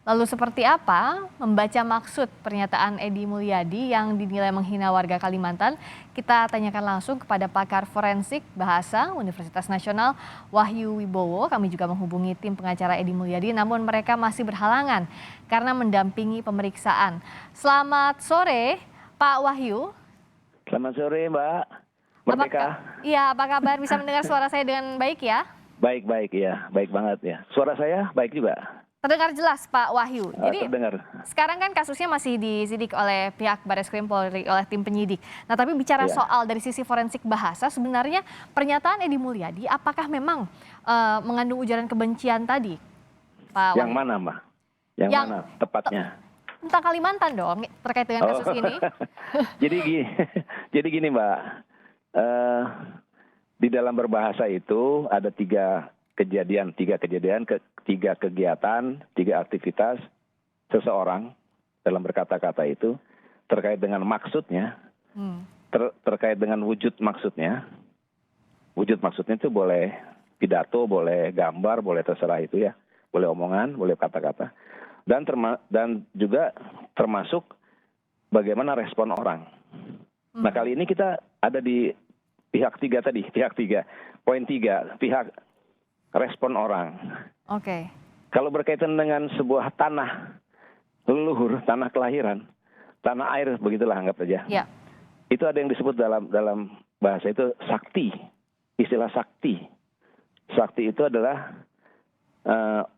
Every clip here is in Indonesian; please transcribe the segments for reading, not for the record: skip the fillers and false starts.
Lalu seperti apa membaca maksud pernyataan Edi Mulyadi yang dinilai menghina warga Kalimantan? Kita tanyakan langsung kepada pakar forensik bahasa Universitas Nasional Wahyu Wibowo. Kami juga menghubungi tim pengacara Edi Mulyadi, namun mereka masih berhalangan karena mendampingi pemeriksaan. Selamat sore, Pak Wahyu. Selamat sore, Mbak Merdeka. Apa kabar? Bisa mendengar suara saya dengan baik ya? Baik, ya, baik banget ya. Suara saya baik juga. Terdengar jelas, Pak Wahyu. Jadi terdengar. sekarang kan kasusnya masih disidik oleh pihak Barreskrim Polri, oleh tim penyidik. Nah, tapi bicara soal dari sisi forensik bahasa, sebenarnya pernyataan Edi Mulyadi apakah memang mengandung ujaran kebencian tadi, Pak Wahyu? Yang mana, Mbak? Yang mana tepatnya? Tentang Kalimantan dong, terkait dengan kasus ini. Jadi gini, Mbak. Di dalam berbahasa itu ada tiga kejadian, tiga kegiatan, tiga aktivitas seseorang dalam berkata-kata itu terkait dengan maksudnya, terkait dengan wujud maksudnya. Wujud maksudnya itu boleh pidato, boleh gambar, boleh terserah itu ya, boleh omongan, boleh kata-kata, dan juga termasuk bagaimana respon orang. Nah, kali ini kita ada di pihak tiga tadi, poin tiga, pihak respon orang. Oke. Kalau berkaitan dengan sebuah tanah leluhur, tanah kelahiran, tanah air, begitulah anggap saja. Ya. Itu ada yang disebut dalam bahasa itu sakti, istilah sakti. Sakti itu adalah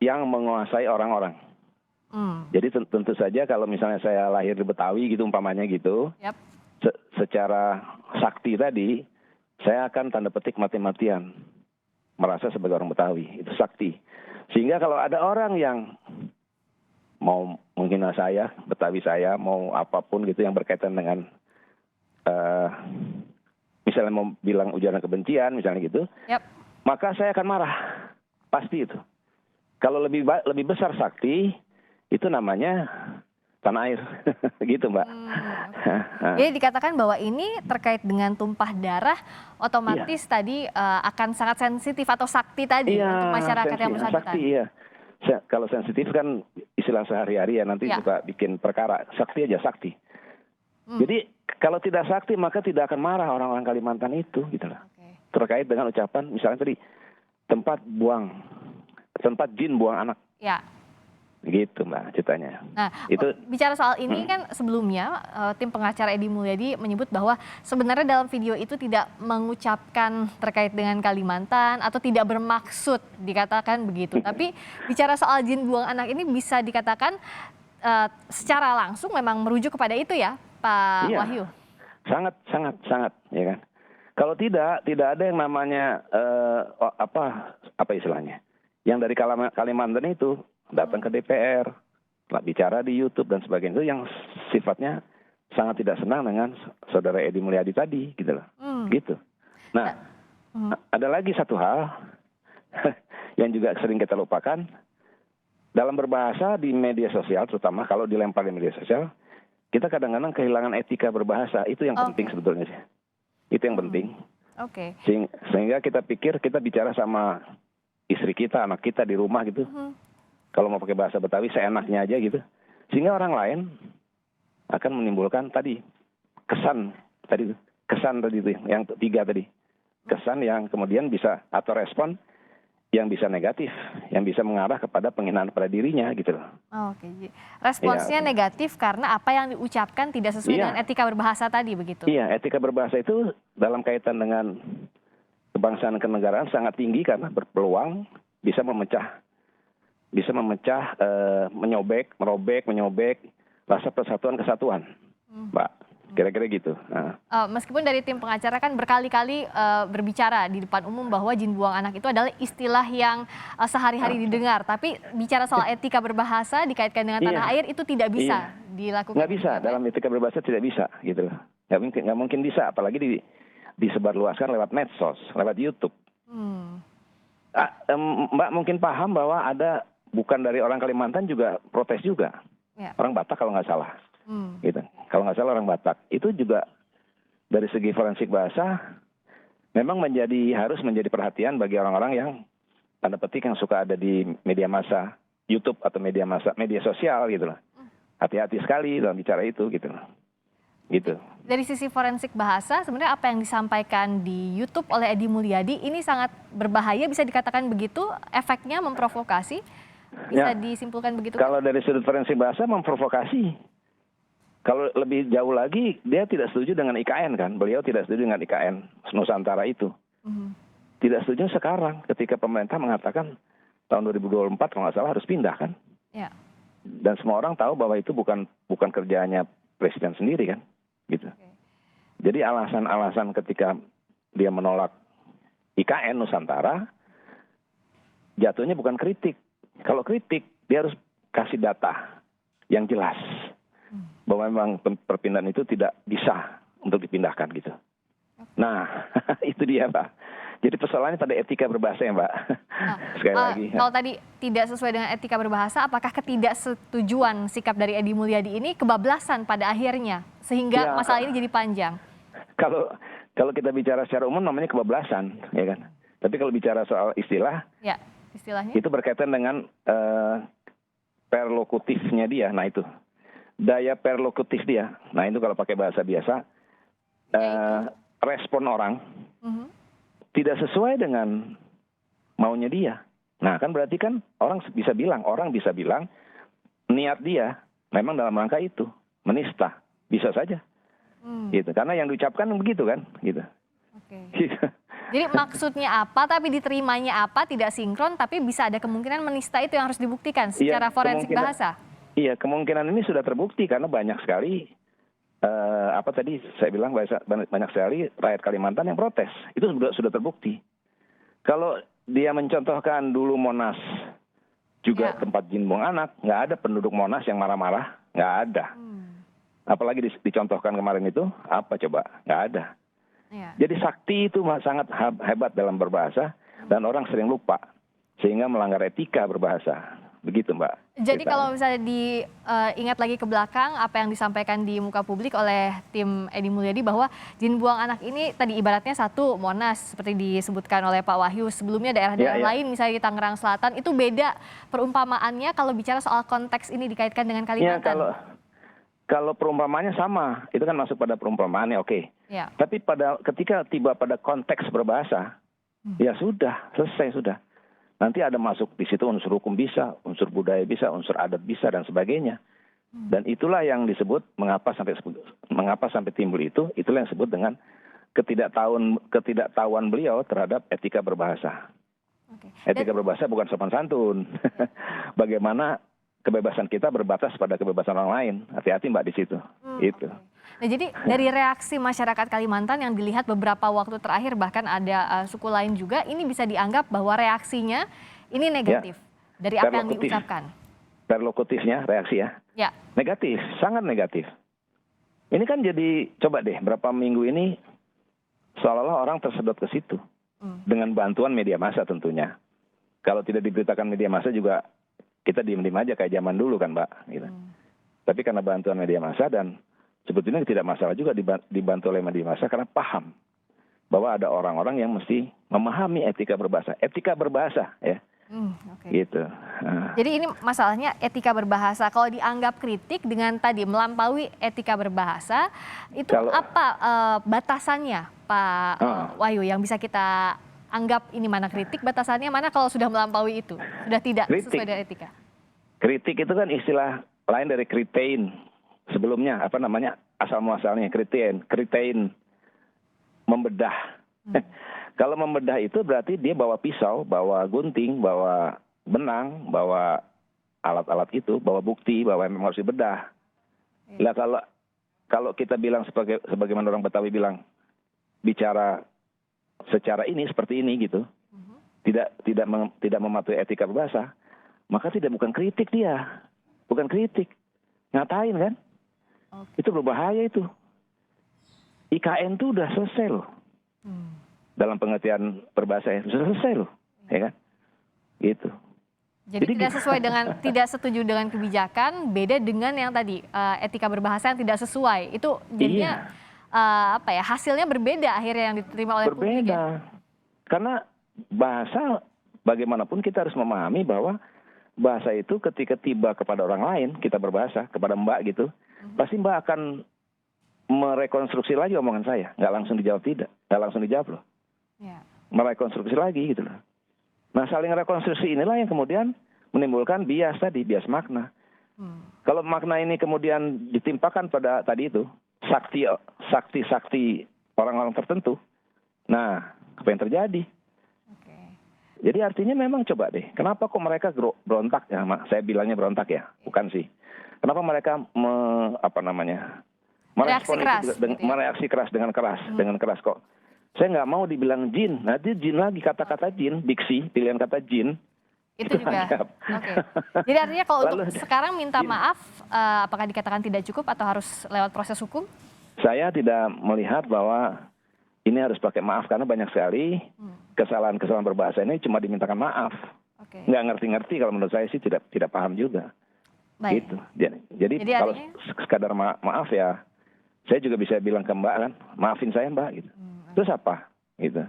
yang menguasai orang-orang. Jadi tentu saja kalau misalnya saya lahir di Betawi gitu umpamanya gitu, secara sakti tadi, saya akan tanda petik mati-matian merasa sebagai orang Betawi, itu sakti. Sehingga kalau ada orang yang mau menghina saya, Betawi saya, mau apapun gitu yang berkaitan dengan misalnya mau bilang ujaran kebencian misalnya gitu, maka saya akan marah, pasti itu. Kalau lebih besar sakti, itu namanya tanah air, gitu, Mbak. Jadi dikatakan bahwa ini terkait dengan tumpah darah, otomatis tadi akan sangat sensitif atau sakti tadi untuk masyarakat yang bersangkutan. Sakti, iya. Kalau sensitif kan istilah sehari-hari ya, nanti juga bikin perkara. Sakti aja, sakti. Jadi kalau tidak sakti maka tidak akan marah orang-orang Kalimantan itu, gitu lah. Terkait dengan ucapan, misalnya tadi tempat jin buang anak. Ya. Gitu, Mbak, ceritanya. Nah, bicara soal ini kan sebelumnya tim pengacara Edi Mulyadi menyebut bahwa sebenarnya dalam video itu tidak mengucapkan terkait dengan Kalimantan atau tidak bermaksud dikatakan begitu. Tapi bicara soal jin buang anak ini bisa dikatakan secara langsung memang merujuk kepada itu ya, Pak Wahyu? Sangat, ya kan. Kalau tidak ada yang namanya apa istilahnya? Yang dari Kalimantan itu datang ke DPR, bicara di YouTube dan sebagainya, itu yang sifatnya sangat tidak senang dengan saudara Edi Mulyadi tadi, gitu loh. Gitu. Nah, ada lagi satu hal yang juga sering kita lupakan dalam berbahasa di media sosial, terutama kalau dilempar di media sosial, kita kadang-kadang kehilangan etika berbahasa. Itu yang penting sebetulnya sih. Itu yang penting. Sehingga kita pikir kita bicara sama istri kita, anak kita di rumah gitu. Kalau mau pakai bahasa Betawi seenaknya aja gitu. Sehingga orang lain akan menimbulkan tadi kesan tadi itu yang tiga tadi. Kesan yang kemudian bisa atau respon yang bisa negatif, yang bisa mengarah kepada penghinaan pada dirinya gitu loh. Responsnya negatif karena apa yang diucapkan tidak sesuai dengan etika berbahasa tadi begitu. Iya, etika berbahasa itu dalam kaitan dengan kebangsaan kenegaraan sangat tinggi karena berpeluang bisa memecah, menyobek rasa persatuan-kesatuan, Mbak. Kira-kira gitu. Meskipun dari tim pengacara kan berkali-kali berbicara di depan umum bahwa jin buang anak itu adalah istilah yang sehari-hari didengar. Tapi bicara soal etika berbahasa dikaitkan dengan tanah air itu tidak bisa dilakukan. Nggak bisa, dalam etika berbahasa tidak bisa gitu. Nggak mungkin bisa, apalagi disebarluaskan lewat medsos, lewat YouTube. Mbak mungkin paham bahwa ada bukan dari orang Kalimantan juga protes juga. Orang Batak kalau nggak salah. Gitu. Kalau nggak salah orang Batak. Itu juga dari segi forensik bahasa memang harus menjadi perhatian bagi orang-orang yang tanda petik yang suka ada di media massa. YouTube atau media sosial gitu loh. Hati-hati sekali dalam bicara itu gitu loh. Gitu. Dari sisi forensik bahasa, sebenarnya apa yang disampaikan di YouTube oleh Edi Mulyadi ini sangat berbahaya, bisa dikatakan begitu, efeknya memprovokasi, bisa Ya, disimpulkan begitu? kalau dari sudut forensik bahasa memprovokasi. Kalau lebih jauh lagi, dia tidak setuju dengan IKN kan. Beliau tidak setuju dengan IKN Nusantara itu. Tidak setuju sekarang ketika pemerintah mengatakan tahun 2024 kalau nggak salah harus pindah kan. Ya. Dan semua orang tahu bahwa itu bukan kerjanya presiden sendiri kan. Gitu. Jadi alasan-alasan ketika dia menolak IKN Nusantara, jatuhnya bukan kritik. Kalau kritik, dia harus kasih data yang jelas bahwa memang perpindahan itu tidak bisa untuk dipindahkan gitu. Nah, itu dia Pak. Jadi persoalannya pada etika berbahasa ya Mbak. Nah, Sekali lagi. kalau tadi tidak sesuai dengan etika berbahasa, apakah ketidaksetujuan sikap dari Edi Mulyadi ini kebablasan pada akhirnya sehingga Ya, masalah ini jadi panjang? Kalau kita bicara secara umum namanya kebablasan, ya kan. Tapi kalau bicara soal istilah, Ya, istilahnya. itu berkaitan dengan perlokutifnya dia. Nah itu daya perlokutif dia. Nah itu kalau pakai bahasa biasa, respon orang tidak sesuai dengan maunya dia. Nah kan berarti kan orang bisa bilang niat dia memang dalam rangka itu menista, bisa saja. Gitu. Karena yang diucapkan begitu kan, gitu. Oke. Gitu. Jadi maksudnya apa, tapi diterimanya apa, tidak sinkron, tapi bisa ada kemungkinan menista itu yang harus dibuktikan secara forensik bahasa. Iya, kemungkinan ini sudah terbukti karena banyak sekali apa tadi saya bilang banyak sekali rakyat Kalimantan yang protes. Itu sudah terbukti. Kalau dia mencontohkan dulu Monas juga tempat jin buang anak, nggak ada penduduk Monas yang marah-marah, nggak ada. Apalagi dicontohkan kemarin itu, apa coba? Nggak ada. Ya. Jadi sakti itu sangat hebat dalam berbahasa dan orang sering lupa sehingga melanggar etika berbahasa. Begitu Mbak. Jadi kalau misalnya diingat lagi ke belakang apa yang disampaikan di muka publik oleh tim Edi Mulyadi bahwa jin buang anak ini tadi ibaratnya satu Monas seperti disebutkan oleh Pak Wahyu, sebelumnya daerah-daerah lain misalnya di Tangerang Selatan, itu beda perumpamaannya kalau bicara soal konteks ini dikaitkan dengan Kalimantan. Ya, kalau perumpamaannya sama, itu kan masuk pada perumpamaannya, oke. Ya. Tapi ketika tiba pada konteks berbahasa, ya sudah, selesai sudah. Nanti ada masuk di situ unsur hukum bisa, unsur budaya bisa, unsur adat bisa, dan sebagainya. Dan itulah yang disebut mengapa sampai timbul itu, itulah yang disebut dengan ketidaktahuan beliau terhadap etika berbahasa. Etika berbahasa bukan sopan santun. Bagaimana kebebasan kita berbatas pada kebebasan orang lain. Hati-hati Mbak di situ. Itu. Nah, jadi dari reaksi masyarakat Kalimantan yang dilihat beberapa waktu terakhir, bahkan ada suku lain juga, ini bisa dianggap bahwa reaksinya ini negatif dari apa yang diucapkan. Perlokutifnya reaksi ya? Negatif, sangat negatif. Ini kan jadi, coba deh berapa minggu ini seolah-olah orang tersedot ke situ. Dengan bantuan media massa tentunya. Kalau tidak diberitakan media massa juga kita diem-diem aja kayak zaman dulu kan Mbak. Gitu. Tapi karena bantuan media massa dan sebetulnya tidak masalah juga dibantu oleh media massa karena paham bahwa ada orang-orang yang mesti memahami etika berbahasa. Etika berbahasa ya. Gitu. Jadi ini masalahnya etika berbahasa. Kalau dianggap kritik dengan tadi melampaui etika berbahasa, itu apa batasannya Pak Wahyu yang bisa kita anggap ini mana kritik, batasannya mana kalau sudah melampaui itu? Sudah tidak sesuai dengan etika. Kritik itu kan istilah lain dari kritain. Sebelumnya apa namanya asal muasalnya kritain membedah. Kalau membedah itu berarti dia bawa pisau, bawa gunting, bawa benang, bawa alat-alat itu, bawa bukti bahwa memang harus dibedah. Lah kalau kita bilang sebagaimana orang Betawi bilang bicara secara ini seperti ini gitu, tidak mematuhi etika berbahasa, maka bukan kritik dia, bukan kritik, ngatain kan? Itu berbahaya itu. IKN itu udah selesai loh. Dalam pengertian berbahasa sudah selesai loh, ya kan? Gitu. Jadi tidak setuju dengan kebijakan, beda dengan yang tadi etika berbahasa yang tidak sesuai. Itu jadinya hasilnya berbeda akhirnya yang diterima oleh publik. Berbeda. Karena bahasa bagaimanapun kita harus memahami bahwa bahasa itu ketika tiba kepada orang lain, kita berbahasa kepada Mbak gitu, pasti Mbak akan merekonstruksi lagi omongan saya, nggak langsung dijawab tidak, nggak langsung dijawab loh, Ya. merekonstruksi lagi gitu loh. Nah, saling rekonstruksi inilah yang kemudian menimbulkan bias tadi, bias makna. Kalau makna ini kemudian ditimpakan pada tadi itu sakti orang-orang tertentu, nah apa yang terjadi? Oke. Jadi artinya memang coba deh, kenapa kok mereka berontak ya? Saya bilangnya berontak ya, bukan sih. Kenapa mereka Reaksi keras, itu gitu ya? mereaksi keras dengan keras kok. Saya nggak mau dibilang jin, nanti jin lagi kata-kata jin, diksi pilihan kata jin. Itu juga. Oke. Jadi artinya kalau untuk sekarang minta maaf, apakah dikatakan tidak cukup atau harus lewat proses hukum? Saya tidak melihat bahwa ini harus pakai maaf karena banyak sekali kesalahan-kesalahan berbahasa ini cuma dimintakan maaf. Oke. Nggak ngerti-ngerti kalau menurut saya sih tidak paham juga. Baik. Gitu. Jadi kalau sekadar maaf ya, saya juga bisa bilang ke Mbak kan, maafin saya Mbak gitu. Terus apa? Gitu.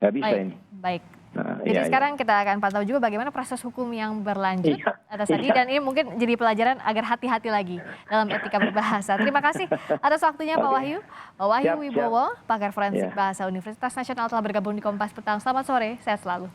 Nggak bisa Baik. ini. Baik. Nah, Jadi iya. sekarang kita akan pantau juga bagaimana proses hukum yang berlanjut Iya, atas tadi, dan ini mungkin jadi pelajaran agar hati-hati lagi dalam etika berbahasa. Terima kasih atas waktunya Pak Wahyu. Pak Wahyu Siap. Wibowo, pakar forensik Iya. bahasa Universitas Nasional telah bergabung di Kompas Petang. Selamat sore, sehat selalu.